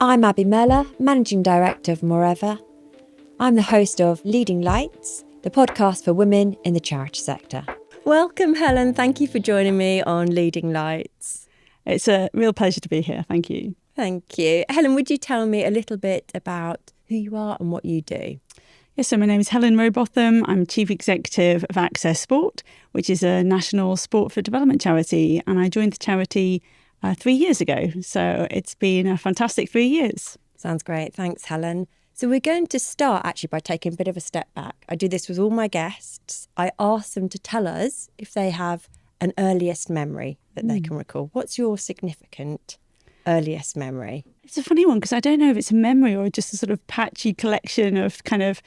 I'm Abby Meller, Managing Director of Moreover. I'm the host of Leading Lights, the podcast for women in the charity sector. Welcome, Helen. Thank you for joining me on Leading Lights. It's a real pleasure to be here. Thank you. Thank you. Helen, would you tell me a little bit about who you are and what you do? Yes, so my name is Helen Rowbotham. I'm Chief Executive of Access Sport, which is a national sport for development charity. And I joined the charity 3 years ago. So it's been a fantastic 3 years. Sounds great. Thanks, Helen. So we're going to start actually by taking a bit of a step back. I do this with all my guests. I ask them to tell us if they have an earliest memory that they can recall. What's your significant earliest memory? It's a funny one because I don't know if it's a memory or just a sort of patchy collection of kind of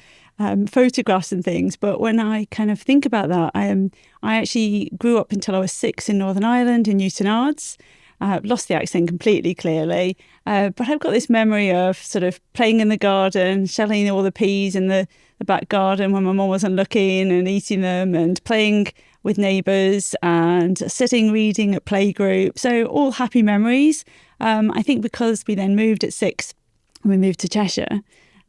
photographs and things. But when I kind of think about that, I actually grew up until I was 6 in Northern Ireland in Newton Ards. Lost the accent completely, clearly. But I've got this memory of sort of playing in the garden, shelling all the peas in the back garden when my mum wasn't looking and eating them, and playing with neighbours and sitting reading at playgroup. So all happy memories. I think because we then moved at 6 and we moved to Cheshire,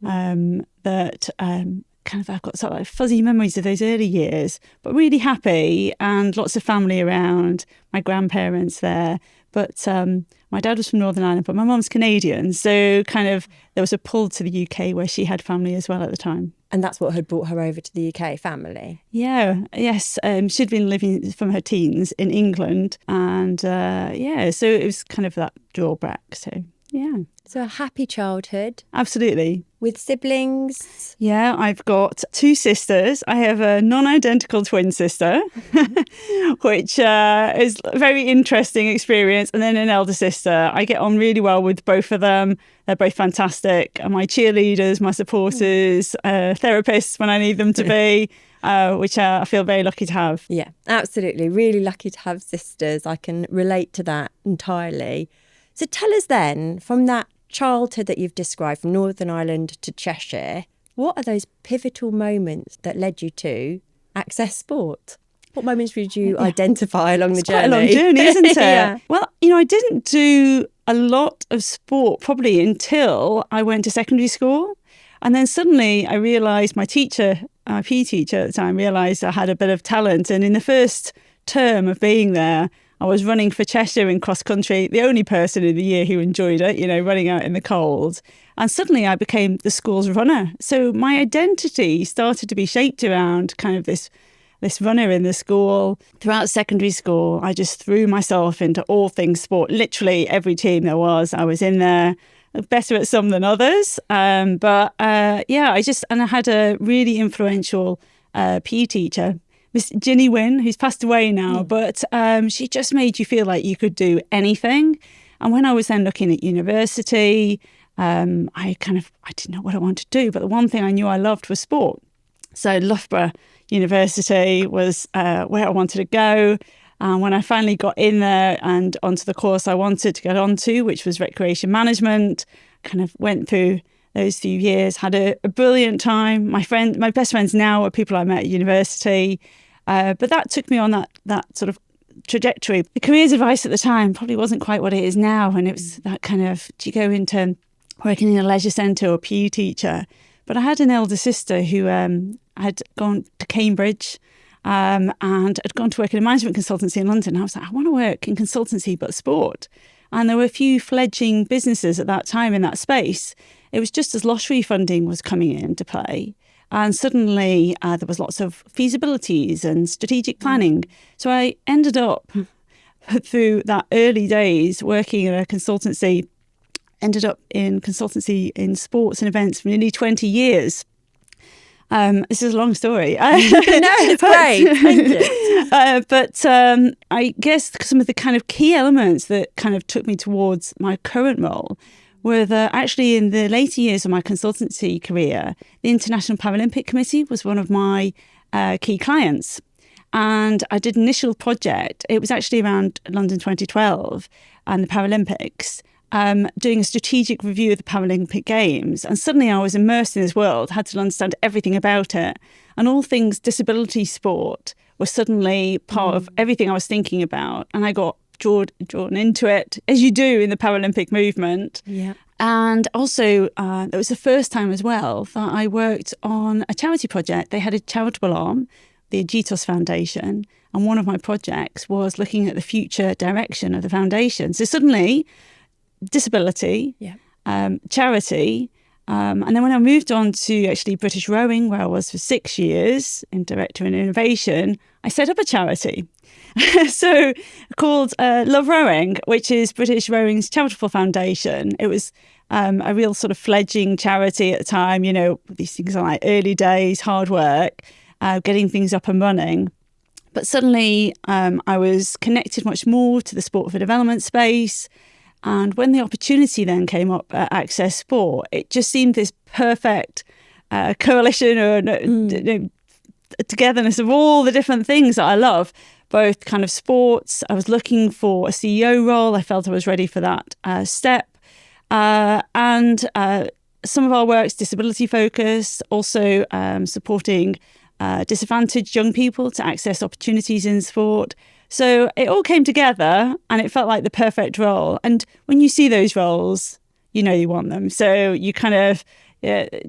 kind of I've got sort of like fuzzy memories of those early years, but really happy and lots of family around, my grandparents there. But my dad was from Northern Ireland, but my mum's Canadian. So kind of there was a pull to the UK where she had family as well at the time. And that's what had brought her over to the UK, family? Yeah, yes. She'd been living from her teens in England. And so it was kind of that drawback. So, yeah. So a happy childhood. Absolutely. With siblings? Yeah, I've got 2 sisters. I have a non-identical twin sister, which is a very interesting experience. And then an elder sister. I get on really well with both of them. They're both fantastic. My cheerleaders, my supporters, therapists when I need them to be, which I feel very lucky to have. Yeah, absolutely. Really lucky to have sisters. I can relate to that entirely. So tell us then, from that childhood that you've described, from Northern Ireland to Cheshire, what are those pivotal moments that led you to Access Sport? What moments did you identify along the journey? Quite a long journey, isn't it? Yeah. Well, I didn't do a lot of sport probably until I went to secondary school. And then suddenly I realised my teacher, our PE teacher at the time, realised I had a bit of talent. And in the first term of being there, I was running for Cheshire in cross country, the only person in the year who enjoyed it, running out in the cold. And suddenly I became the school's runner. So my identity started to be shaped around kind of this runner in the school. Throughout secondary school, I just threw myself into all things sport. Literally every team there was, I was in there. Better at some than others. I had a really influential PE teacher, Miss Ginny Wynn, who's passed away now, but she just made you feel like you could do anything. And when I was then looking at university, I didn't know what I wanted to do, but the one thing I knew I loved was sport. So Loughborough University was where I wanted to go. And when I finally got in there and onto the course I wanted to get onto, which was recreation management, kind of went through those few years, had a brilliant time. My best friends now are people I met at university. But that took me on that sort of trajectory. The careers advice at the time probably wasn't quite what it is now. And it was that kind of, do you go into working in a leisure centre or PE teacher? But I had an elder sister who had gone to Cambridge and had gone to work in a management consultancy in London. I was like, I want to work in consultancy, but sport. And there were a few fledgling businesses at that time in that space. It was just as lottery funding was coming into play. And suddenly there was lots of feasibilities and strategic planning. So I ended up, through that early days, working in a consultancy, ended up in consultancy in sports and events for nearly 20 years. This is a long story. No, it's great. Thank you. I guess some of the kind of key elements that kind of took me towards my current role were that actually in the later years of my consultancy career, the International Paralympic Committee was one of my key clients. And I did an initial project. It was actually around London 2012 and the Paralympics. Doing a strategic review of the Paralympic Games. And suddenly I was immersed in this world, had to understand everything about it. And all things disability sport were suddenly part of everything I was thinking about. And I got drawn into it, as you do in the Paralympic movement. Yeah. And also, it was the first time as well that I worked on a charity project. They had a charitable arm, the Agitos Foundation, and one of my projects was looking at the future direction of the foundation. So suddenly, disability, charity, and then when I moved on to actually British Rowing, where I was for 6 years in Director and Innovation, I set up a charity. So called Love Rowing, which is British Rowing's charitable foundation. It was a real sort of fledgling charity at the time. You know, these things are like early days, hard work, getting things up and running. But suddenly I was connected much more to the sport for development space. And when the opportunity then came up at Access Sport, it just seemed this perfect coalition or togetherness of all the different things that I love, both kind of sports. I was looking for a CEO role. I felt I was ready for that step. And some of our work's disability focused, also supporting disadvantaged young people to access opportunities in sport. So it all came together and it felt like the perfect role. And when you see those roles, you know you want them. So you kind of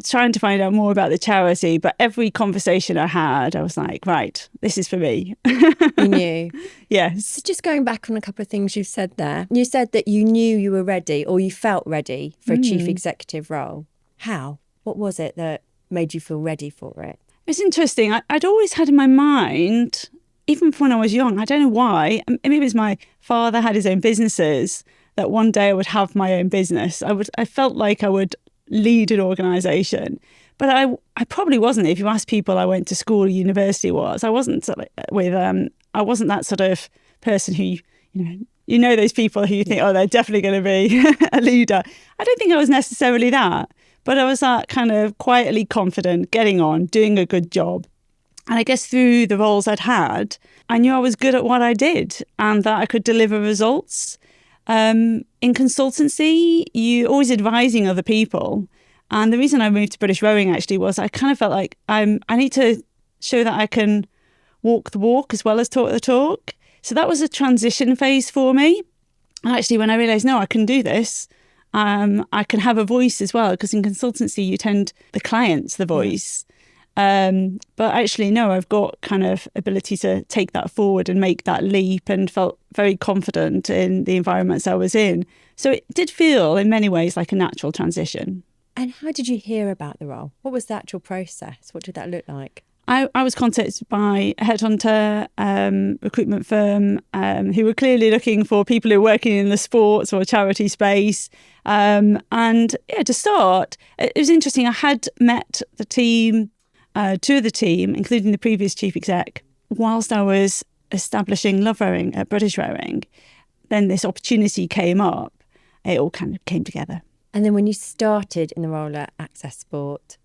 trying to find out more about the charity. But every conversation I had, I was like, right, this is for me. You knew? Yes. So just going back on a couple of things you said there. You said that you knew you were ready or you felt ready for a chief executive role. How? What was it that made you feel ready for it? It's interesting. I'd always had in my mind, even when I was young, I don't know why, maybe it was my father had his own businesses, that one day I would have my own business. I felt like I would lead an organisation. But I probably wasn't. If you ask people I went to school or university was, I wasn't I wasn't that sort of person who, you know those people who you think, oh, they're definitely going to be a leader. I don't think I was necessarily that. But I was that kind of quietly confident, getting on, doing a good job. And I guess through the roles I'd had, I knew I was good at what I did and that I could deliver results. In consultancy, you're always advising other people. And the reason I moved to British Rowing actually was I kind of felt like I need to show that I can walk the walk as well as talk the talk. So that was a transition phase for me. And actually, when I realised, no, I can do this, I can have a voice as well, because in consultancy, you tend the client's the voice. But actually, no, I've got kind of ability to take that forward and make that leap, and felt very confident in the environments I was in. So it did feel in many ways like a natural transition. And how did you hear about the role? What was the actual process? What did that look like? I was contacted by a headhunter recruitment firm who were clearly looking for people who were working in the sports or charity space. And yeah, to start, it was interesting. I had met the team, two of the team, including the previous chief exec, whilst I was establishing Love Rowing at British Rowing. Then this opportunity came up. It all kind of came together. And then when you started in the role at Access Sport,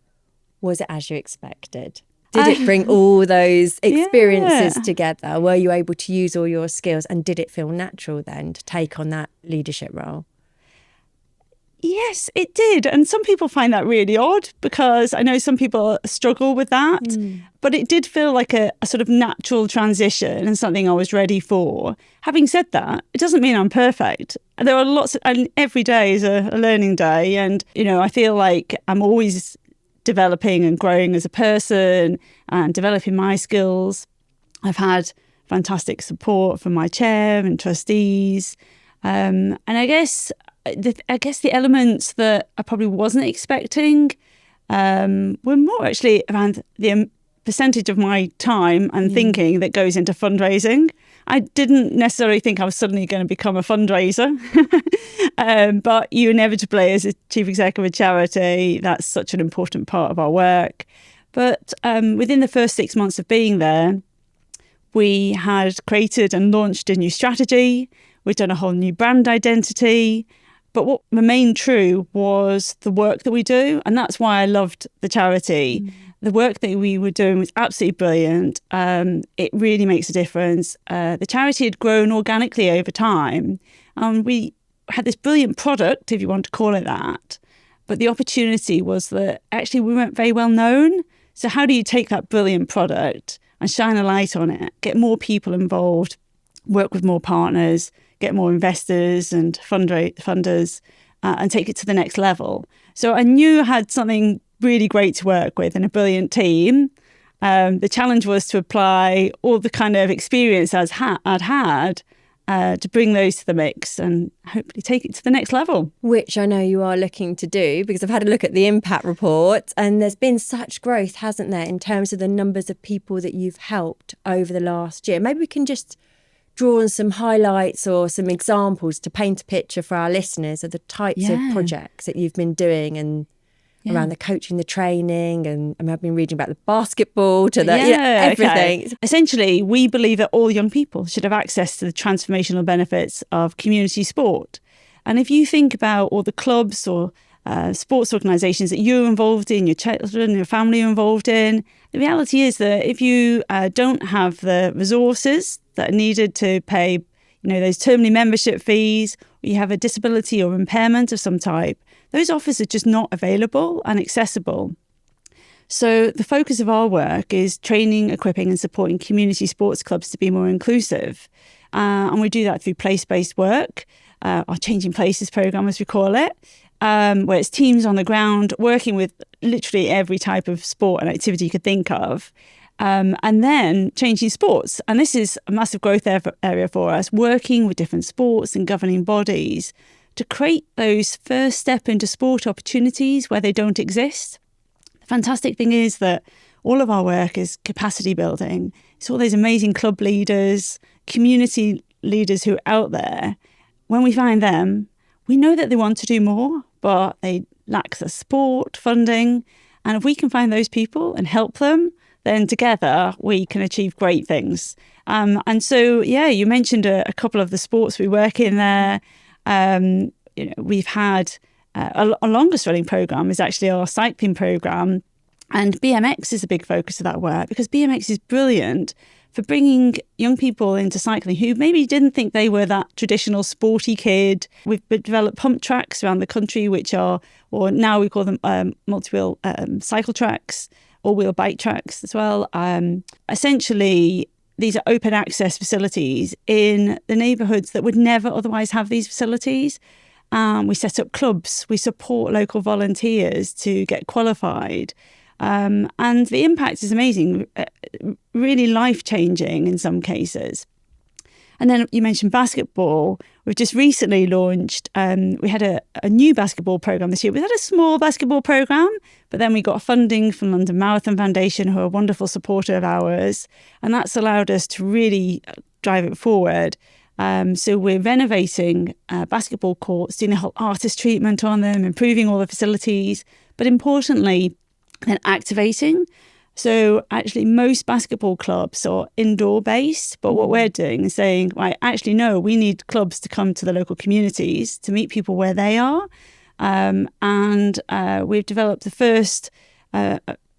was it as you expected? Did it bring all those experiences together? Were you able to use all your skills? And did it feel natural then to take on that leadership role? Yes, it did. And some people find that really odd, because I know some people struggle with that. But it did feel like a sort of natural transition and something I was ready for. Having said that, it doesn't mean I'm perfect. There are lots and every day is a learning day. And, I feel like I'm always developing and growing as a person and developing my skills. I've had fantastic support from my chair and trustees. And I guess the elements that I probably wasn't expecting were more actually around the percentage of my time and thinking that goes into fundraising. I didn't necessarily think I was suddenly going to become a fundraiser, but you inevitably, as a chief exec of a charity, that's such an important part of our work. But within the first 6 months of being there, we had created and launched a new strategy. We'd done a whole new brand identity. But what remained true was the work that we do. And that's why I loved the charity. The work that we were doing was absolutely brilliant. It really makes a difference. The charity had grown organically over time. And we had this brilliant product, if you want to call it that. But the opportunity was that actually we weren't very well known. So how do you take that brilliant product and shine a light on it, get more people involved, work with more partners, get more investors and funders, and take it to the next level. So I knew I had something really great to work with and a brilliant team. The challenge was to apply all the kind of experience I'd had to bring those to the mix and hopefully take it to the next level. Which I know you are looking to do, because I've had a look at the impact report, and there's been such growth, hasn't there, in terms of the numbers of people that you've helped over the last year. Maybe we can just draw on some highlights or some examples to paint a picture for our listeners of the types of projects that you've been doing, and around the coaching, the training, and I mean, I've been reading about the basketball to the everything. Okay. Essentially, we believe that all young people should have access to the transformational benefits of community sport. And if you think about all the clubs or sports organisations that you're involved in, your children, your family are involved in, the reality is that if you don't have the resources that are needed to pay, those termly membership fees, or you have a disability or impairment of some type, those offers are just not available and accessible. So the focus of our work is training, equipping and supporting community sports clubs to be more inclusive. And we do that through place-based work, our Changing Places programme, as we call it, where it's teams on the ground working with literally every type of sport and activity you could think of. And then changing sports. And this is a massive growth area for us, working with different sports and governing bodies to create those first step into sport opportunities where they don't exist. The fantastic thing is that all of our work is capacity building. It's all those amazing club leaders, community leaders who are out there. When we find them, we know that they want to do more, but they lack the support, funding. And if we can find those people and help them, then together we can achieve great things. And so, you mentioned a couple of the sports we work in there. We've had our longest running programme is actually our cycling programme, and BMX is a big focus of that work, because BMX is brilliant for bringing young people into cycling who maybe didn't think they were that traditional sporty kid. We've developed pump tracks around the country, which are, or now we call them multi-wheel cycle tracks, all-wheel bike tracks as well. Essentially, these are open access facilities in the neighbourhoods that would never otherwise have these facilities. We set up clubs. We support local volunteers to get qualified. And the impact is amazing, really life-changing in some cases. And then you mentioned basketball. We've just recently launched, we had a new basketball programme this year. We had a small basketball programme, but then we got funding from London Marathon Foundation, who are a wonderful supporter of ours. And that's allowed us to really drive it forward. So we're renovating basketball courts, doing a whole artist treatment on them, improving all the facilities, but importantly, then activating. So actually most basketball clubs are indoor based, but what we're doing is saying, right, actually, no, we need clubs to come to the local communities to meet people where they are. And we've developed the first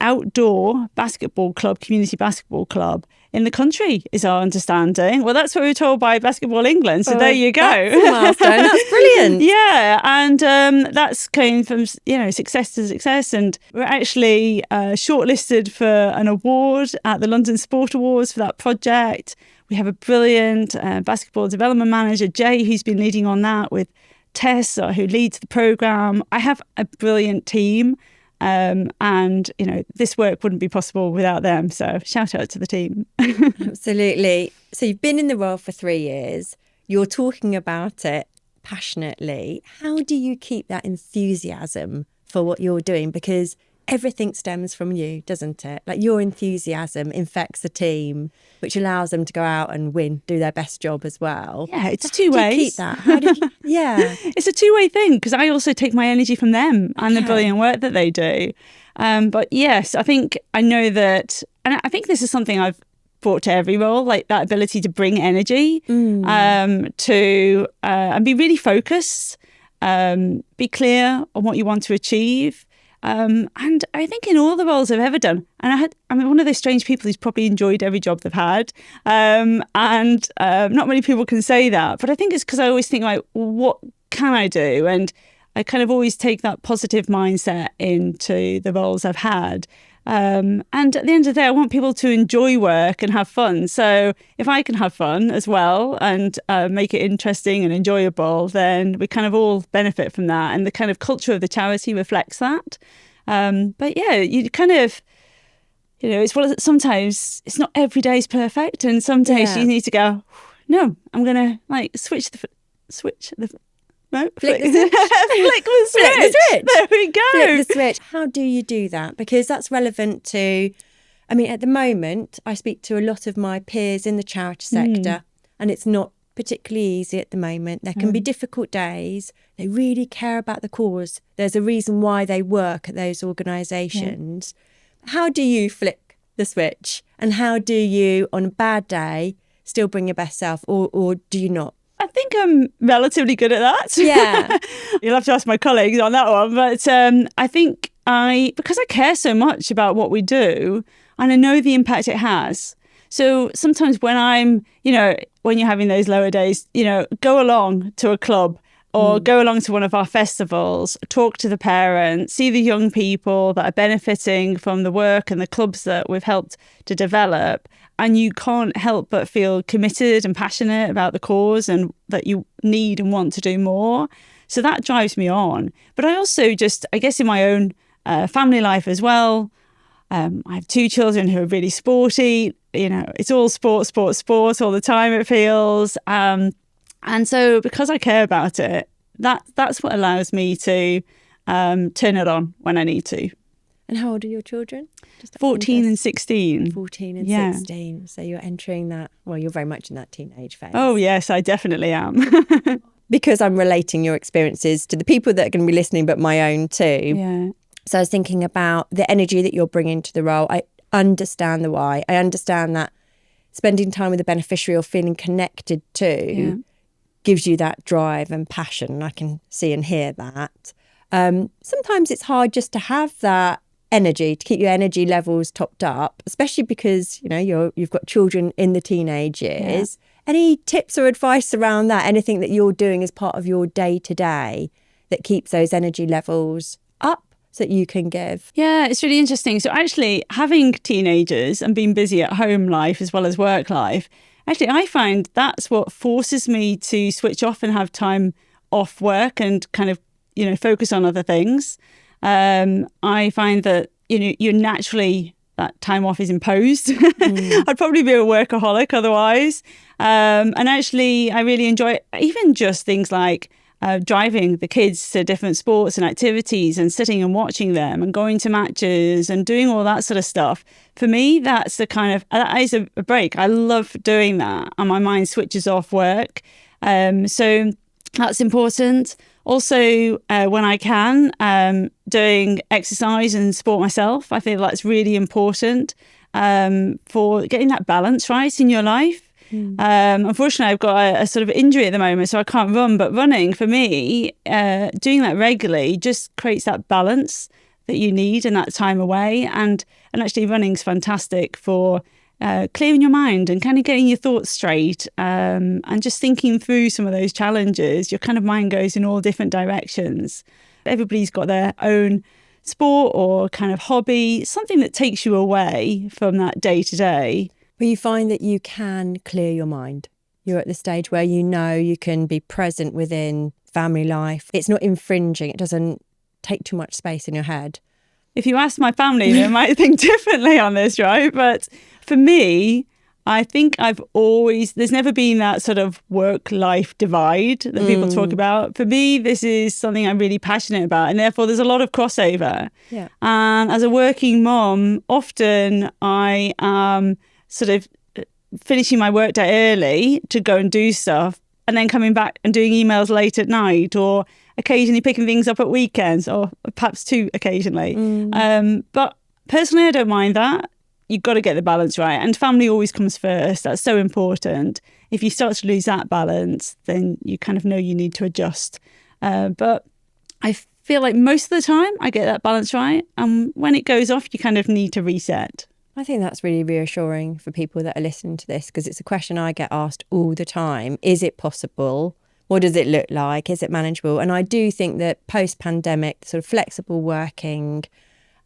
outdoor basketball club, community basketball club in the country, is our understanding. Well, that's what we were told by Basketball England. So there you go. That's a milestone. That's brilliant. Yeah. And that's going from, success to success. And we're actually shortlisted for an award at the London Sport Awards for that project. We have a brilliant basketball development manager, Jay, who's been leading on that, with Tess, who leads the programme. I have a brilliant team. And this work wouldn't be possible without them. So shout out to the team. Absolutely. So you've been in the role for 3 years. You're talking about it passionately. How do you keep that enthusiasm for what you're doing? Because everything stems from you, doesn't it? Like, your enthusiasm infects the team, which allows them to go out and win, do their best job as well. Yeah, it's two ways. How do you keep that? How do you, yeah. It's a two-way thing, because I also take my energy from them and the brilliant work that they do. But yes, I think I know that, and I think this is something I've brought to every role, like that ability to bring energy, to and be really focused, be clear on what you want to achieve. And I think in all the roles I've ever done, and I'm one of those strange people who's probably enjoyed every job they've had. And not many people can say that, but I think it's because I always think, like, what can I do? And I kind of always take that positive mindset into the roles I've had. And at the end of the day, I want people to enjoy work and have fun. So if I can have fun as well and make it interesting and enjoyable, then we kind of all benefit from that. And the kind of culture of the charity reflects that. But yeah, you kind of, it's sometimes it's not every day is perfect. And some days you need to go, no, I'm going to switch the no, flick the switch. Flick the switch. Flick the switch. There we go. Flick the switch. How do you do that? Because that's relevant to, at the moment, I speak to a lot of my peers in the charity sector, and it's not particularly easy at the moment. There can be difficult days. They really care about the cause. There's a reason why they work at those organisations. Yeah. How do you flick the switch? And how do you, on a bad day, still bring your best self, or do you not? I think I'm relatively good at that. Yeah. You'll have to ask my colleagues on that one. But I think because I care so much about what we do and I know the impact it has. So sometimes when I'm, when you're having those lower days, go along to a club or go along to one of our festivals, talk to the parents, see the young people that are benefiting from the work and the clubs that we've helped to develop. And you can't help but feel committed and passionate about the cause and that you need and want to do more. So that drives me on. But I also I guess in my own family life as well, I have 2 children who are really sporty. It's all sport all the time, it feels. And so because I care about it, that's what allows me to turn it on when I need to. And how old are your children? 14 and 16. 14 and 16. So you're entering that, you're very much in that teenage phase. Oh, yes, I definitely am. Because I'm relating your experiences to the people that are going to be listening, but my own too. Yeah. So I was thinking about the energy that you're bringing to the role. I understand the why. I understand that spending time with the beneficiary or feeling connected to gives you that drive and passion. I can see and hear that. Sometimes it's hard just to have that energy, to keep your energy levels topped up, especially because, you've got children in the teenage years. Yeah. Any tips or advice around that? Anything that you're doing as part of your day-to-day that keeps those energy levels up so that you can give? Yeah, it's really interesting. So actually having teenagers and being busy at home life as well as work life, actually I find that's what forces me to switch off and have time off work and kind of, focus on other things. I find that, you're naturally, that time off is imposed. I'd probably be a workaholic otherwise. And actually, I really enjoy even just things like driving the kids to different sports and activities and sitting and watching them and going to matches and doing all that sort of stuff. For me, that is a break. I love doing that and my mind switches off work. So that's important. Also, when I can, doing exercise and sport myself, I feel that's really important for getting that balance right in your life. Unfortunately, I've got a sort of injury at the moment, so I can't run. But running, for me, doing that regularly just creates that balance that you need and that time away. And actually, running's fantastic for clearing your mind and kind of getting your thoughts straight and just thinking through some of those challenges. Your kind of mind goes in all different directions. Everybody's got their own sport or kind of hobby, something that takes you away from that day to day. But you find that you can clear your mind. You're at the stage where you can be present within family life. It's not infringing. It doesn't take too much space in your head. If you ask my family, they might think differently on this, right? But for me, I think there's never been that sort of work-life divide that people talk about. For me, this is something I'm really passionate about, and therefore there's a lot of crossover. Yeah. And as a working mom, often I am sort of finishing my workday early to go and do stuff, and then coming back and doing emails late at night, or occasionally picking things up at weekends, or perhaps 2 occasionally. But personally, I don't mind that. You've got to get the balance right. And family always comes first. That's so important. If you start to lose that balance, then you kind of know you need to adjust. But I feel like most of the time I get that balance right. And when it goes off, you kind of need to reset. I think that's really reassuring for people that are listening to this, because it's a question I get asked all the time. Is it possible? What does it look like? Is it manageable? And I do think that post-pandemic, sort of flexible working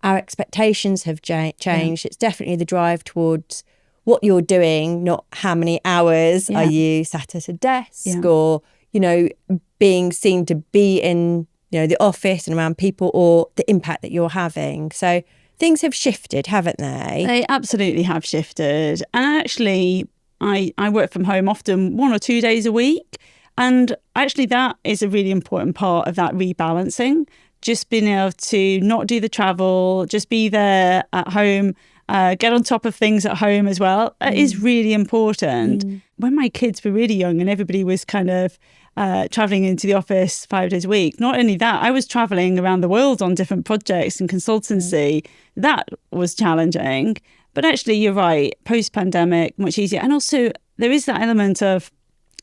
our expectations have changed. It's definitely the drive towards what you're doing, not how many hours are you sat at a desk or, you know, being seen to be in, you know, the office and around people, or the impact that you're having. So things have shifted, haven't they? They absolutely have shifted. And actually, I work from home often 1 or 2 days a week. And actually, that is a really important part of that rebalancing. Just being able to not do the travel, just be there at home, get on top of things at home as well. It is really important. When my kids were really young and everybody was kind of traveling into the office 5 days a week, not only that, I was traveling around the world on different projects and consultancy. That was challenging. But actually, you're right, post-pandemic, much easier. And also, there is that element of,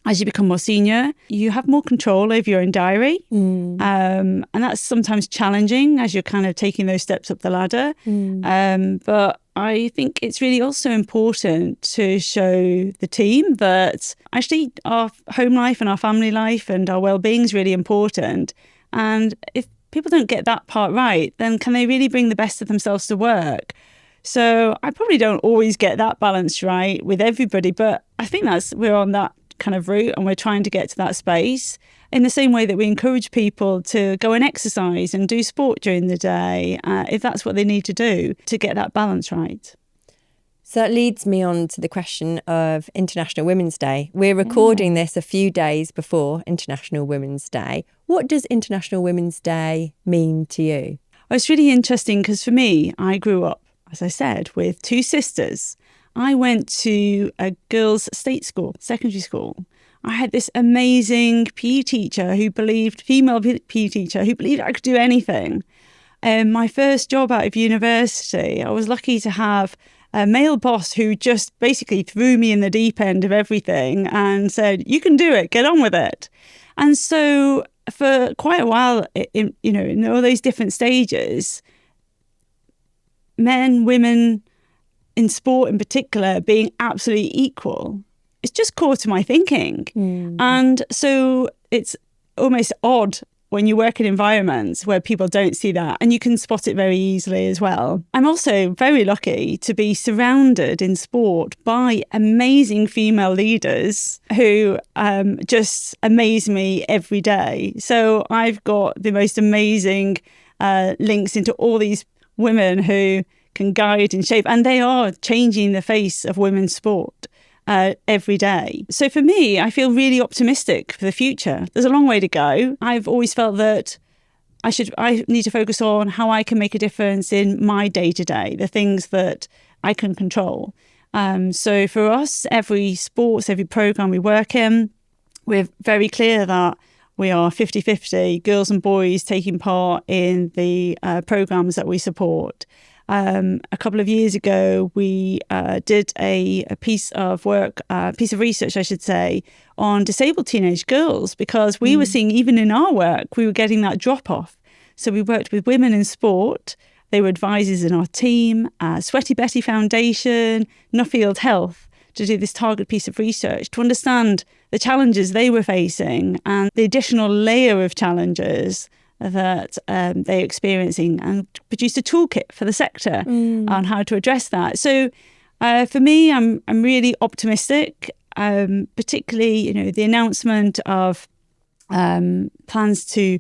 as you become more senior, you have more control over your own diary. And that's sometimes challenging as you're kind of taking those steps up the ladder. But I think it's really also important to show the team that actually our home life and our family life and our well-being is really important. And if people don't get that part right, then can they really bring the best of themselves to work? So I probably don't always get that balance right with everybody, but I think we're on that kind of route, and we're trying to get to that space in the same way that we encourage people to go and exercise and do sport during the day, if that's what they need to do to get that balance right. So that leads me on to the question of International Women's Day. We're recording this a few days before International Women's Day. What does International Women's Day mean to you? Well, it's really interesting because for me, I grew up, as I said, with 2 sisters. I went to a girls' state school, secondary school. I had this amazing PE teacher female PE teacher who believed I could do anything. My first job out of university, I was lucky to have a male boss who just basically threw me in the deep end of everything and said, you can do it, get on with it. And so for quite a while, in all those different stages, men, women, in sport in particular, being absolutely equal, it's just core to my thinking. And so it's almost odd when you work in environments where people don't see that, and you can spot it very easily as well. I'm also very lucky to be surrounded in sport by amazing female leaders who just amaze me every day. So I've got the most amazing links into all these women who can guide and shape, and they are changing the face of women's sport every day. So for me, I feel really optimistic for the future. There's a long way to go. I've always felt that I need to focus on how I can make a difference in my day-to-day, the things that I can control. So for us, every program we work in, we're very clear that we are 50-50 girls and boys taking part in the programs that we support. A couple of years ago, we did a piece of research, I should say, on disabled teenage girls, because we were seeing, even in our work, we were getting that drop off. So we worked with women in sport. They were advisors in our team, Sweaty Betty Foundation, Nuffield Health, to do this target piece of research to understand the challenges they were facing and the additional layer of challenges that they're experiencing, and produced a toolkit for the sector on how to address that. So for me, I'm really optimistic, particularly, the announcement of plans to,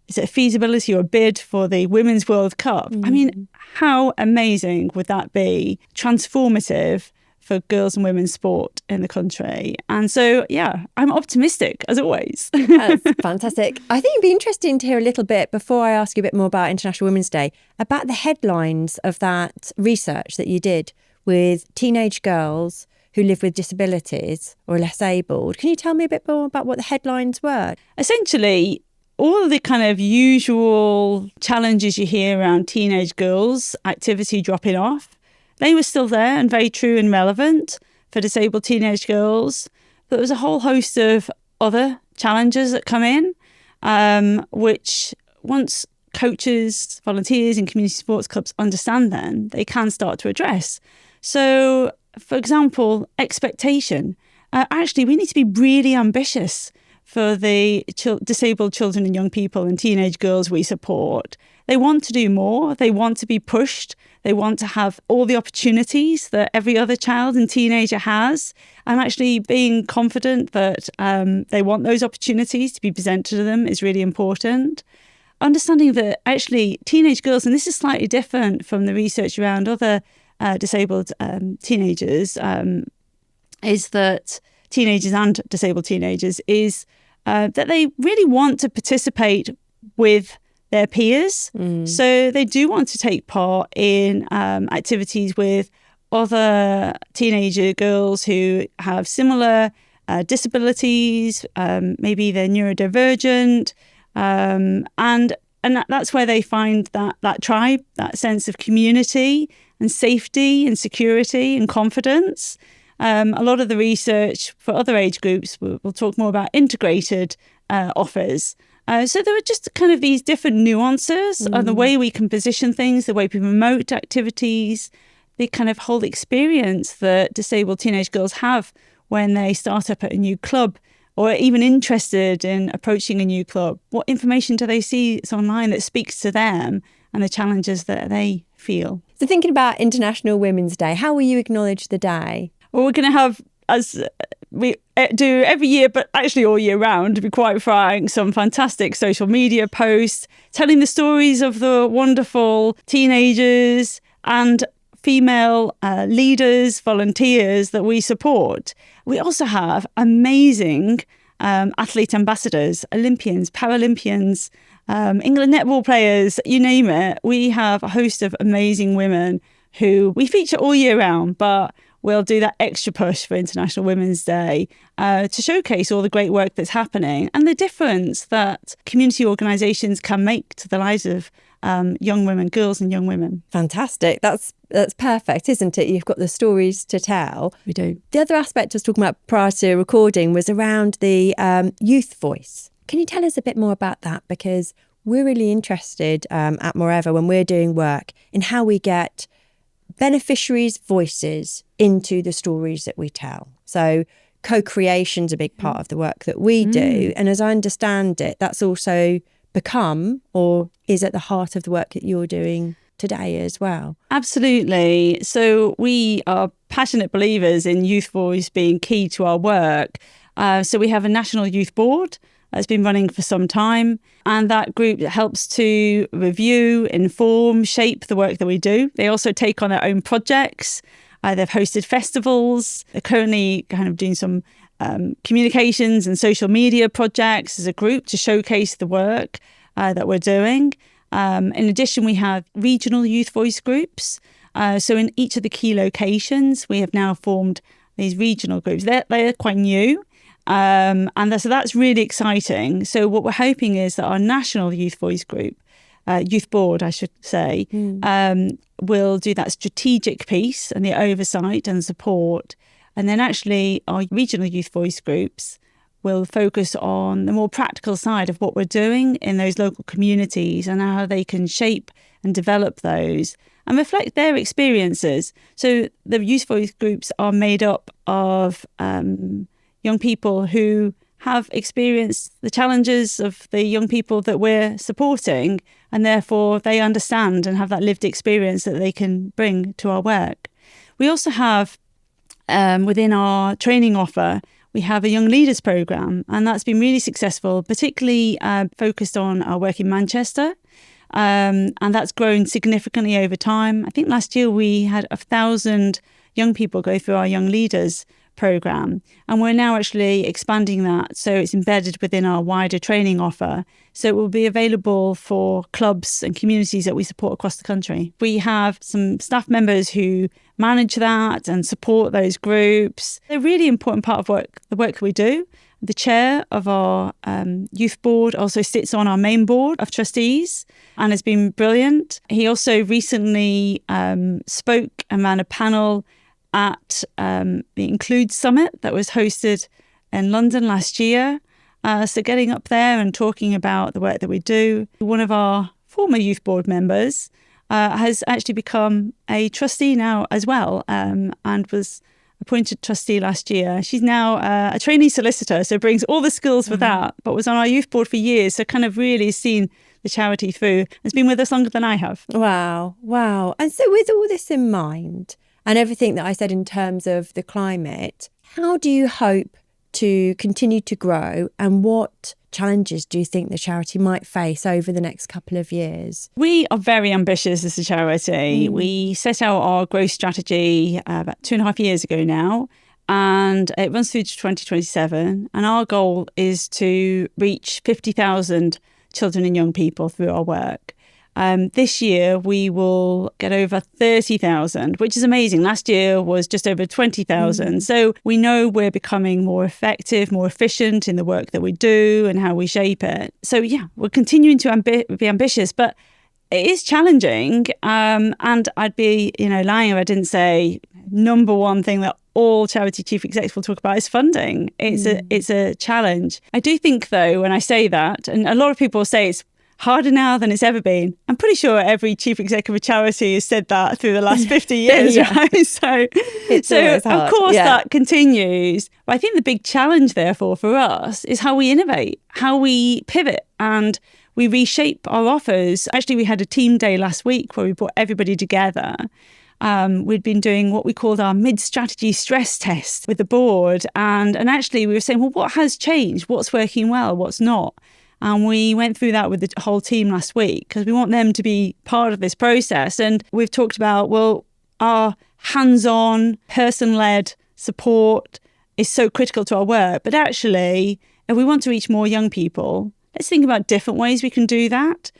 is it a feasibility or a bid for the Women's World Cup? I mean, how amazing would that be? Transformative for girls and women's sport in the country. And so, yeah, I'm optimistic as always. That's fantastic. I think it'd be interesting to hear a little bit, before I ask you a bit more about International Women's Day, about the headlines of that research that you did with teenage girls who live with disabilities or are less abled. Can you tell me a bit more about what the headlines were? Essentially, all of the kind of usual challenges you hear around teenage girls' activity dropping off, they were still there and very true and relevant for disabled teenage girls. But there was a whole host of other challenges that come in, which once coaches, volunteers and community sports clubs understand them, they can start to address. So, for example, expectation. Actually, we need to be really ambitious for the disabled children and young people and teenage girls we support. They want to do more. They want to be pushed. They want to have all the opportunities that every other child and teenager has. And actually being confident that they want those opportunities to be presented to them is really important. Understanding that actually teenage girls, and this is slightly different from the research around other disabled teenagers, is that teenagers and disabled teenagers is that they really want to participate with their peers. So they do want to take part in activities with other teenager girls who have similar disabilities, maybe they're neurodivergent, and that's where they find that tribe, that sense of community and safety and security and confidence. A lot of the research for other age groups, we'll talk more about integrated offers. So there are just kind of these different nuances on the way we can position things, the way we promote activities, the kind of whole experience that disabled teenage girls have when they start up at a new club or even interested in approaching a new club. What information do they see that's online that speaks to them and the challenges that they feel? So thinking about International Women's Day, how will you acknowledge the day? Well, we're going to have, as we do every year, but actually all year round, to be quite frank, some fantastic social media posts telling the stories of the wonderful teenagers and female leaders, volunteers that we support. We also have amazing athlete ambassadors, Olympians, Paralympians, England netball players, you name it. We have a host of amazing women who we feature all year round, but we'll do that extra push for International Women's Day to showcase all the great work that's happening and the difference that community organisations can make to the lives of young women, girls and young women. Fantastic. That's perfect, isn't it? You've got the stories to tell. We do. The other aspect I was talking about prior to recording was around the youth voice. Can you tell us a bit more about that? Because we're really interested at Moreover when we're doing work in how we get beneficiaries' voices into the stories that we tell. So co-creation's a big part of the work that we do. And as I understand it, that's also become or is at the heart of the work that you're doing today as well. Absolutely. So we are passionate believers in youth voice being key to our work. So we have a national youth board that's been running for some time. And that group helps to review, inform, shape the work that we do. They also take on their own projects. They've hosted festivals. They're currently kind of doing some communications and social media projects as a group to showcase the work that we're doing. In addition, we have regional youth voice groups. So in each of the key locations, we have now formed these regional groups. They're quite new. So that's really exciting. So what we're hoping is that our national youth voice group, youth board, I should say, will do that strategic piece and the oversight and support. And then actually our regional youth voice groups will focus on the more practical side of what we're doing in those local communities and how they can shape and develop those and reflect their experiences. So the youth voice groups are made up of young people who have experienced the challenges of the young people that we're supporting, and therefore they understand and have that lived experience that they can bring to our work. We also have, within our training offer, we have a young leaders programme, and that's been really successful, particularly focused on our work in Manchester. And that's grown significantly over time. I think last year we had 1,000 young people go through our young leaders programme, and we're now actually expanding that so it's embedded within our wider training offer, so it will be available for clubs and communities that we support across the country. We have some staff members who manage that and support those groups. They're a really important part of the work we do. The chair of our youth board also sits on our main board of trustees and has been brilliant. He also recently spoke and ran a panel at the Include Summit that was hosted in London last year. So getting up there and talking about the work that we do. One of our former youth board members has actually become a trustee now as well, and was appointed trustee last year. She's now a trainee solicitor, so brings all the skills for that, but was on our youth board for years, so kind of really seen the charity through. Has been with us longer than I have. Wow. And so with all this in mind and everything that I said in terms of the climate, how do you hope to continue to grow, and what challenges do you think the charity might face over the next couple of years? We are very ambitious as a charity. We set out our growth strategy about 2.5 years ago now, and it runs through to 2027. And our goal is to reach 50,000 children and young people through our work. This year, we will get over 30,000, which is amazing. Last year was just over 20,000. So we know we're becoming more effective, more efficient in the work that we do and how we shape it. So yeah, we're continuing to be ambitious, but it is challenging. And I'd be, lying if I didn't say number one thing that all charity chief execs will talk about is funding. It's a challenge. I do think, though, when I say that, and a lot of people say it's harder now than it's ever been. I'm pretty sure every chief exec of a charity has said that through the last 50 years, right? So of course that continues. But I think the big challenge, therefore, for us is how we innovate, how we pivot, and we reshape our offers. Actually, we had a team day last week where we brought everybody together. We'd been doing what we called our mid-strategy stress test with the board. And actually, we were saying, well, what has changed? What's working well? What's not? And we went through that with the whole team last week because we want them to be part of this process. And we've talked about, well, our hands-on, person-led support is so critical to our work. But actually, if we want to reach more young people, let's think about different ways we can do that.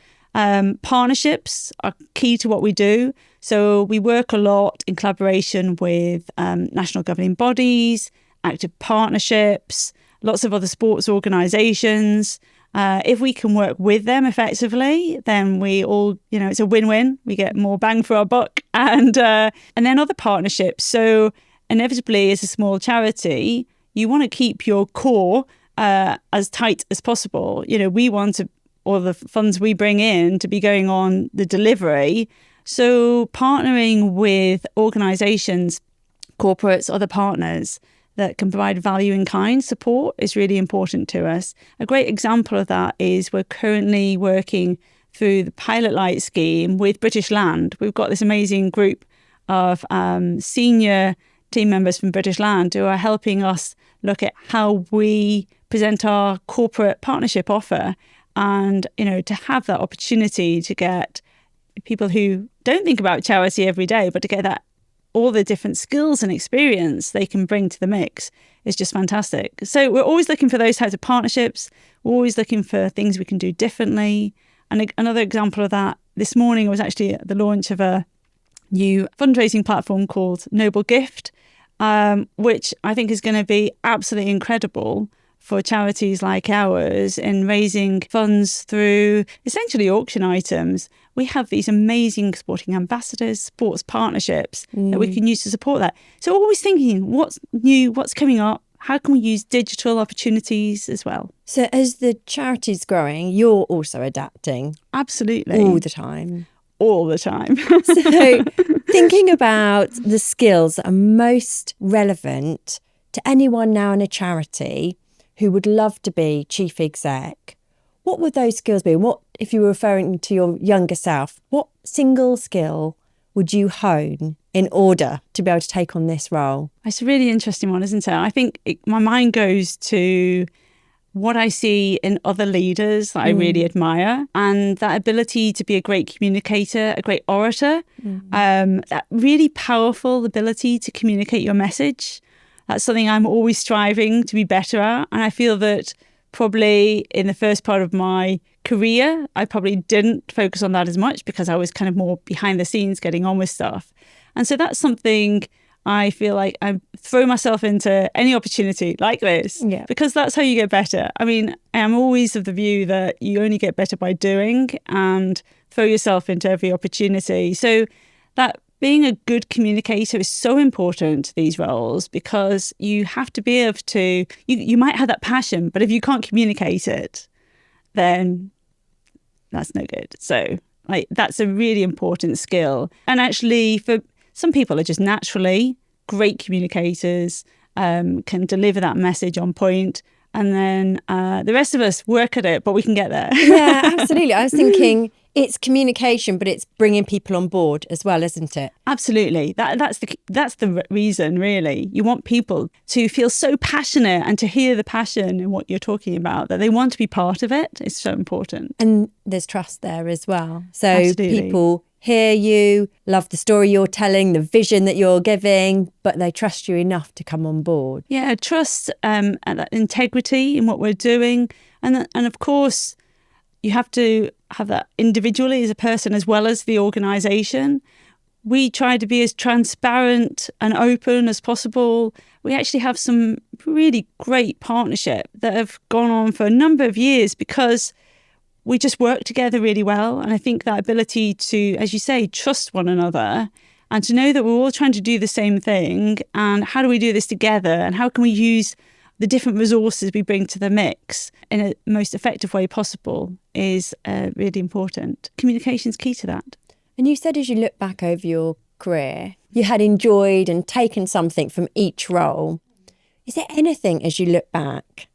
Partnerships are key to what we do. So we work a lot in collaboration with national governing bodies, active partnerships, lots of other sports organisations. If we can work with them effectively, then we all, it's a win-win. We get more bang for our buck, and then other partnerships. So inevitably, as a small charity, you want to keep your core as tight as possible. We want all the funds we bring in to be going on the delivery. So partnering with organisations, corporates, other partners that can provide value in kind support is really important to us. A great example of that is we're currently working through the Pilot Light scheme with British Land. We've got this amazing group of senior team members from British Land who are helping us look at how we present our corporate partnership offer, and to have that opportunity to get people who don't think about charity every day, but to get that all the different skills and experience they can bring to the mix is just fantastic. So we're always looking for those types of partnerships. We're always looking for things we can do differently. And another example of that, this morning was actually the launch of a new fundraising platform called Noble Gift, which I think is going to be absolutely incredible for charities like ours in raising funds through essentially auction items. We have these amazing sporting ambassadors, sports partnerships that we can use to support that. So always thinking, what's new, what's coming up? How can we use digital opportunities as well? So as the charity's growing, you're also adapting. Absolutely. All the time. All the time. So thinking about the skills that are most relevant to anyone now in a charity who would love to be chief exec, what would those skills be? What, if you were referring to your younger self, what single skill would you hone in order to be able to take on this role? It's a really interesting one, isn't it? I think my mind goes to what I see in other leaders that I really admire, and that ability to be a great communicator, a great orator, that really powerful ability to communicate your message. That's something I'm always striving to be better at. And I feel that probably in the first part of my career, I probably didn't focus on that as much because I was kind of more behind the scenes getting on with stuff. And so that's something I feel like I throw myself into any opportunity like this, because that's how you get better. I mean, I'm always of the view that you only get better by doing, and throw yourself into every opportunity. So that being a good communicator is so important to these roles, because you have to be able to, you might have that passion, but if you can't communicate it, then that's no good. So that's a really important skill. And actually for some people are just naturally great communicators, can deliver that message on point. And then the rest of us work at it, but we can get there. Yeah, absolutely. I was thinking it's communication, but it's bringing people on board as well, isn't it? Absolutely. That's the reason, really. You want people to feel so passionate and to hear the passion in what you're talking about, that they want to be part of it. It's so important. And there's trust there as well. So Absolutely. People hear you, love the story you're telling, the vision that you're giving, but they trust you enough to come on board. Yeah, trust and that integrity in what we're doing. And of course, you have to have that individually as a person as well as the organisation. We try to be as transparent and open as possible. We actually have some really great partnership that have gone on for a number of years because we just work together really well. And I think that ability to, as you say, trust one another and to know that we're all trying to do the same thing, and how do we do this together, and how can we use the different resources we bring to the mix in a most effective way possible is really important. Communication's key to that. And you said as you look back over your career, you had enjoyed and taken something from each role. Is there anything as you look back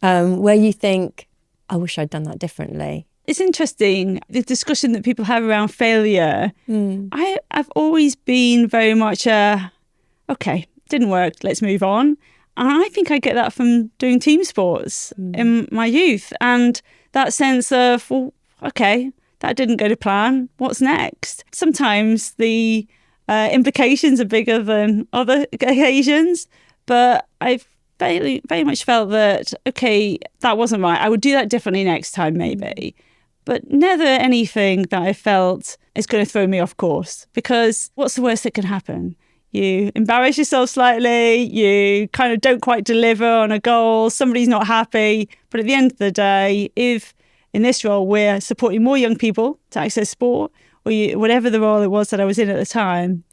where you think, I wish I'd done that differently? It's interesting, the discussion that people have around failure. I've always been very much okay, didn't work, let's move on. And I think I get that from doing team sports in my youth. And that sense of, well, okay, that didn't go to plan, what's next? Sometimes the implications are bigger than other occasions, but I've very much felt that, okay, that wasn't right. I would do that differently next time, maybe. But never anything that I felt is going to throw me off course, because what's the worst that can happen? You embarrass yourself slightly, you kind of don't quite deliver on a goal, somebody's not happy. But at the end of the day, if in this role we're supporting more young people to access sport, or whatever the role it was that I was in at the time,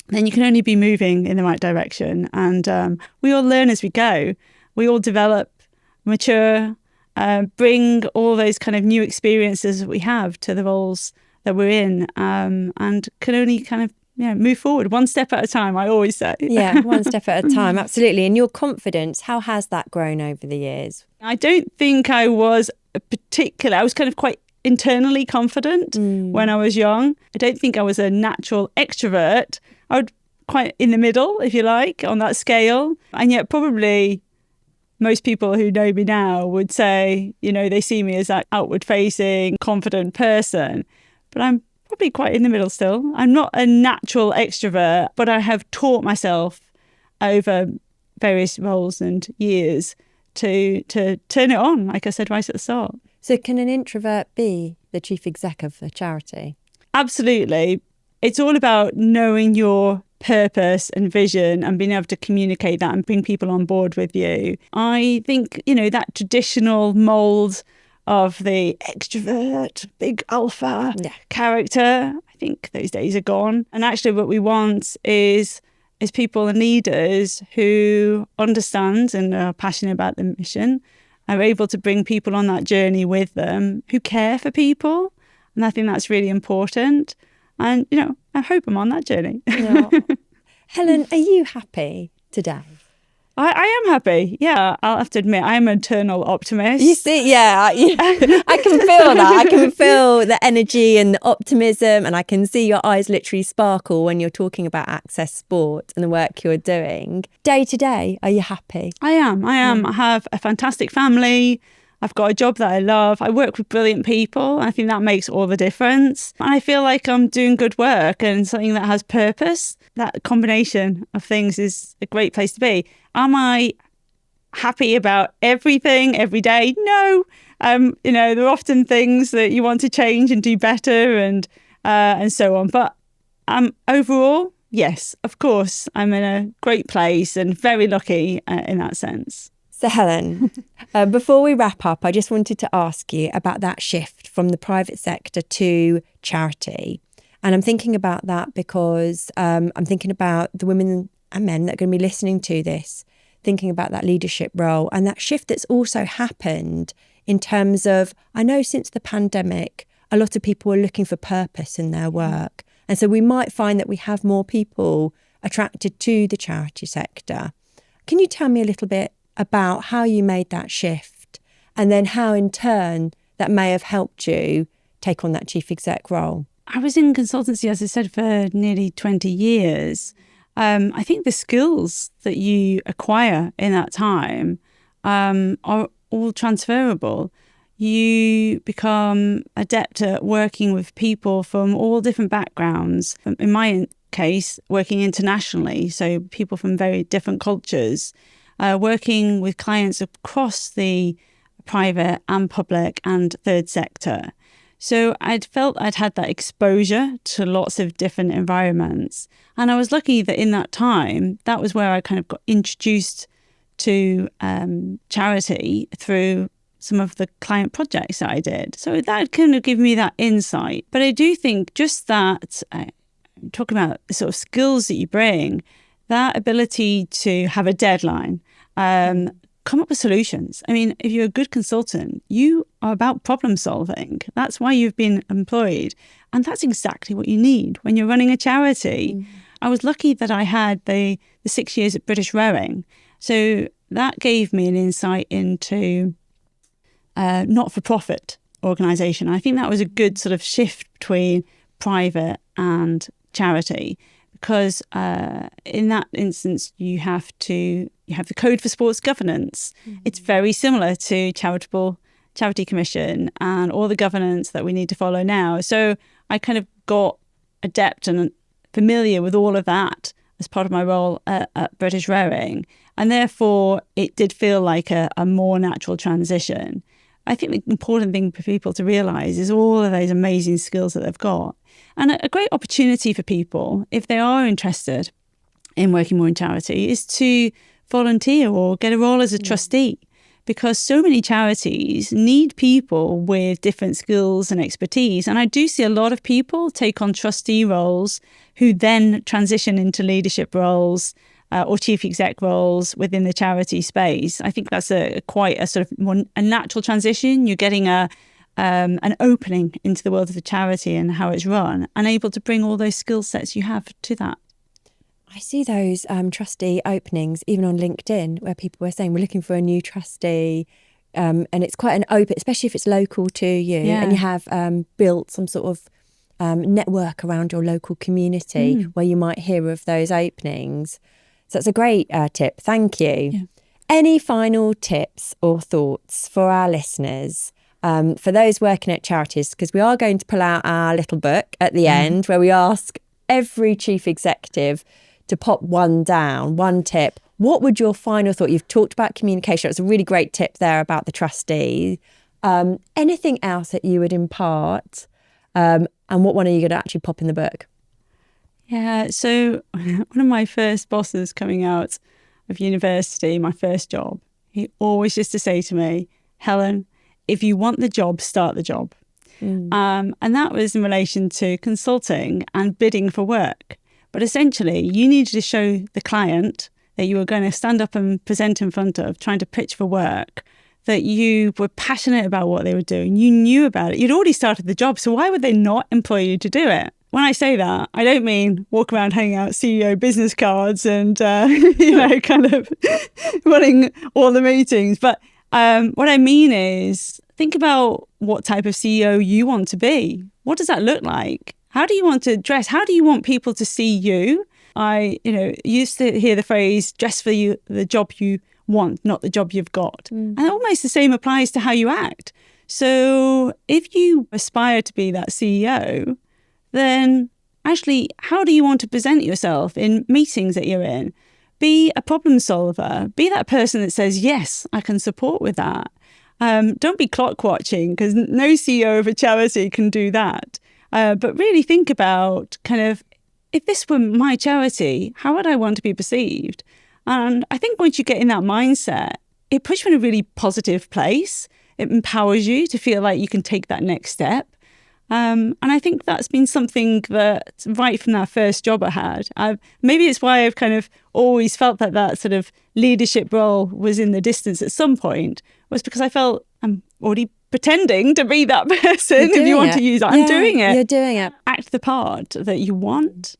then you can only be moving in the right direction. And we all learn as we go. We all develop, mature, bring all those kind of new experiences that we have to the roles that we're in, and can only kind of move forward one step at a time, I always say. Yeah, one step at a time, absolutely. And your confidence, how has that grown over the years? I don't think I was I was kind of quite internally confident when I was young. I don't think I was a natural extrovert. I would quite in the middle, if you like, on that scale. And yet probably most people who know me now would say, they see me as that outward facing, confident person. But I'm probably quite in the middle still. I'm not a natural extrovert, but I have taught myself over various roles and years to turn it on, like I said right at the start. So can an introvert be the chief exec of a charity? Absolutely. It's all about knowing your purpose and vision and being able to communicate that and bring people on board with you. I think, that traditional mould of the extrovert, big alpha character, I think those days are gone. And actually what we want is people and leaders who understand and are passionate about the mission, are able to bring people on that journey with them, who care for people. And I think that's really important. And, I hope I'm on that journey. Yeah. Helen, are you happy today? I am happy. Yeah, I'll have to admit, I'm an eternal optimist. You see, I can feel that. I can feel the energy and the optimism, and I can see your eyes literally sparkle when you're talking about Access Sport and the work you're doing. Day to day, are you happy? I am. I have a fantastic family. I've got a job that I love. I work with brilliant people. I think that makes all the difference. And I feel like I'm doing good work and something that has purpose. That combination of things is a great place to be. Am I happy about everything every day? No. There are often things that you want to change and do better and so on. But overall, yes, of course, I'm in a great place and very lucky in that sense. So Helen, before we wrap up, I just wanted to ask you about that shift from the private sector to charity. And I'm thinking about that because I'm thinking about the women and men that are going to be listening to this, thinking about that leadership role and that shift that's also happened in terms of, I know since the pandemic, a lot of people are looking for purpose in their work. And so we might find that we have more people attracted to the charity sector. Can you tell me a little bit about how you made that shift and then how in turn that may have helped you take on that chief exec role? I was in consultancy, as I said, for nearly 20 years. I think the skills that you acquire in that time are all transferable. You become adept at working with people from all different backgrounds. In my case, working internationally, so people from very different cultures, working with clients across the private and public and third sector. So I'd felt I'd had that exposure to lots of different environments. And I was lucky that in that time, that was where I kind of got introduced to charity through some of the client projects that I did. So that kind of gave me that insight. But I do think just that, talking about the sort of skills that you bring, that ability to have a deadline, come up with solutions. I mean, if you're a good consultant, you are about problem solving. That's why you've been employed. And that's exactly what you need when you're running a charity. I was lucky that I had the 6 years at British Rowing. So that gave me an insight into not-for-profit organisation. I think that was a good sort of shift between private and charity, because in that instance you have the Code for Sports Governance. It's very similar to Charity Commission and all the governance that we need to follow now. So I kind of got adept and familiar with all of that as part of my role at British Rowing, and therefore it did feel like a more natural transition. I think the important thing for people to realise is all of those amazing skills that they've got. And a great opportunity for people, if they are interested in working more in charity, is to volunteer or get a role as a trustee, because so many charities need people with different skills and expertise. And I do see a lot of people take on trustee roles who then transition into leadership roles or chief exec roles within the charity space. I think that's quite a sort of a natural transition. You're getting an opening into the world of the charity and how it's run, and able to bring all those skill sets you have to that. I see those trustee openings even on LinkedIn, where people were saying we're looking for a new trustee, and it's quite an open, especially if it's local to you, and you have built some sort of network around your local community where you might hear of those openings. So that's a great tip. Thank you. Yeah. Any final tips or thoughts for our listeners, for those working at charities? Because we are going to pull out our little book at the end where we ask every chief executive to pop one tip. What would your final thought? You've talked about communication. It's a really great tip there about the trustee. Anything else that you would impart? And what one are you going to actually pop in the book? Yeah, so one of my first bosses coming out of university, my first job, he always used to say to me, Helen, if you want the job, start the job. And that was in relation to consulting and bidding for work. But essentially, you needed to show the client that you were going to stand up and present in front of, trying to pitch for work, that you were passionate about what they were doing. You knew about it. You'd already started the job. So why would they not employ you to do it? When I say that, I don't mean walk around hanging out CEO business cards and, kind of running all the meetings. But what I mean is think about what type of CEO you want to be. What does that look like? How do you want to dress? How do you want people to see you? I used to hear the phrase, dress for you, the job you want, not the job you've got. And almost the same applies to how you act. So if you aspire to be that CEO, then actually, how do you want to present yourself in meetings that you're in? Be a problem solver. Be that person that says, yes, I can support with that. Don't be clock watching, because no CEO of a charity can do that. But really think about kind of, if this were my charity, how would I want to be perceived? And I think once you get in that mindset, it puts you in a really positive place. It empowers you to feel like you can take that next step. And I think that's been something that right from that first job I had, maybe it's why I've kind of always felt that sort of leadership role was in the distance at some point, was because I felt I'm already pretending to be that person. If you want to use it, I'm doing it. You're doing it. Act the part that you want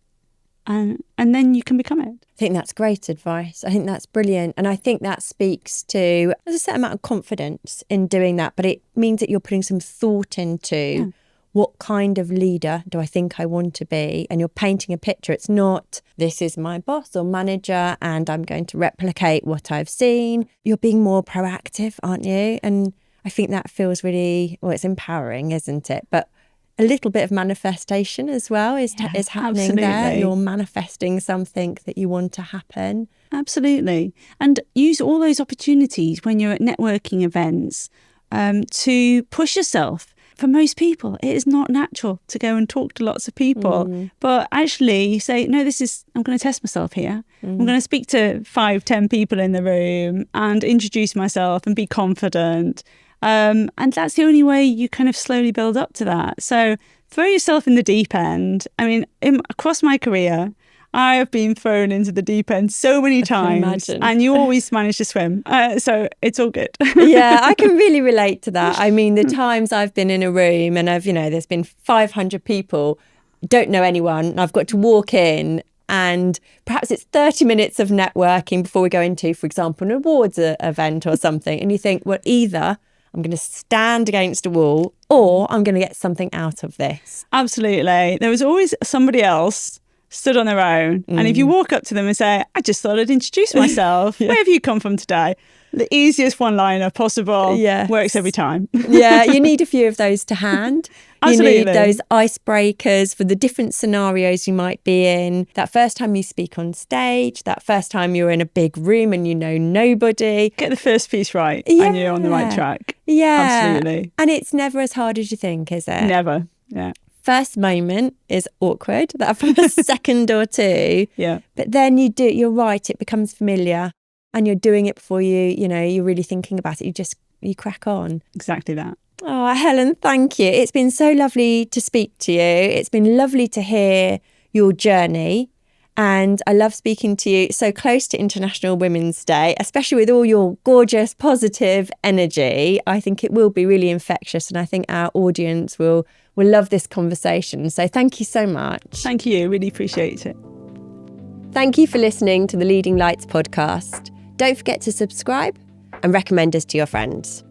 and then you can become it. I think that's great advice. I think that's brilliant. And I think that speaks to there's a certain amount of confidence in doing that, but it means that you're putting some thought into what kind of leader do I think I want to be? And you're painting a picture. It's not, this is my boss or manager and I'm going to replicate what I've seen. You're being more proactive, aren't you? And I think that feels really, well, it's empowering, isn't it? But a little bit of manifestation as well is happening absolutely. there. You're manifesting something that you want to happen. Absolutely. And use all those opportunities when you're at networking events to push yourself. For most people, it is not natural to go and talk to lots of people. But actually you say, no, I'm going to test myself here. I'm going to speak to 5-10 people in the room and introduce myself and be confident. And that's the only way you kind of slowly build up to that. So throw yourself in the deep end. I mean, across my career, I have been thrown into the deep end so many times and you always manage to swim. So it's all good. Yeah, I can really relate to that. I mean, the times I've been in a room and there's been 500 people, don't know anyone, and I've got to walk in and perhaps it's 30 minutes of networking before we go into, for example, an awards event or something. And you think, well, either I'm going to stand against a wall or I'm going to get something out of this. Absolutely. There was always somebody else stood on their own. And if you walk up to them and say, I just thought I'd introduce myself. Where have you come from today? The easiest one-liner possible. Works every time. Yeah, you need a few of those to hand. Absolutely. You need those icebreakers for the different scenarios you might be in. That first time you speak on stage, that first time you're in a big room and you know nobody. Get the first piece right and you're on the right track. Yeah. Absolutely. And it's never as hard as you think, is it? Never. Yeah. First moment is awkward, that first second or two. Yeah. But then you're right, it becomes familiar and you're doing it before you're really thinking about it. You crack on. Exactly that. Oh, Helen, thank you. It's been so lovely to speak to you. It's been lovely to hear your journey. And I love speaking to you so close to International Women's Day, especially with all your gorgeous, positive energy. I think it will be really infectious and I think our audience will love this conversation. So thank you so much. Thank you. Really appreciate it. Thank you for listening to the Leading Lights podcast. Don't forget to subscribe and recommend us to your friends.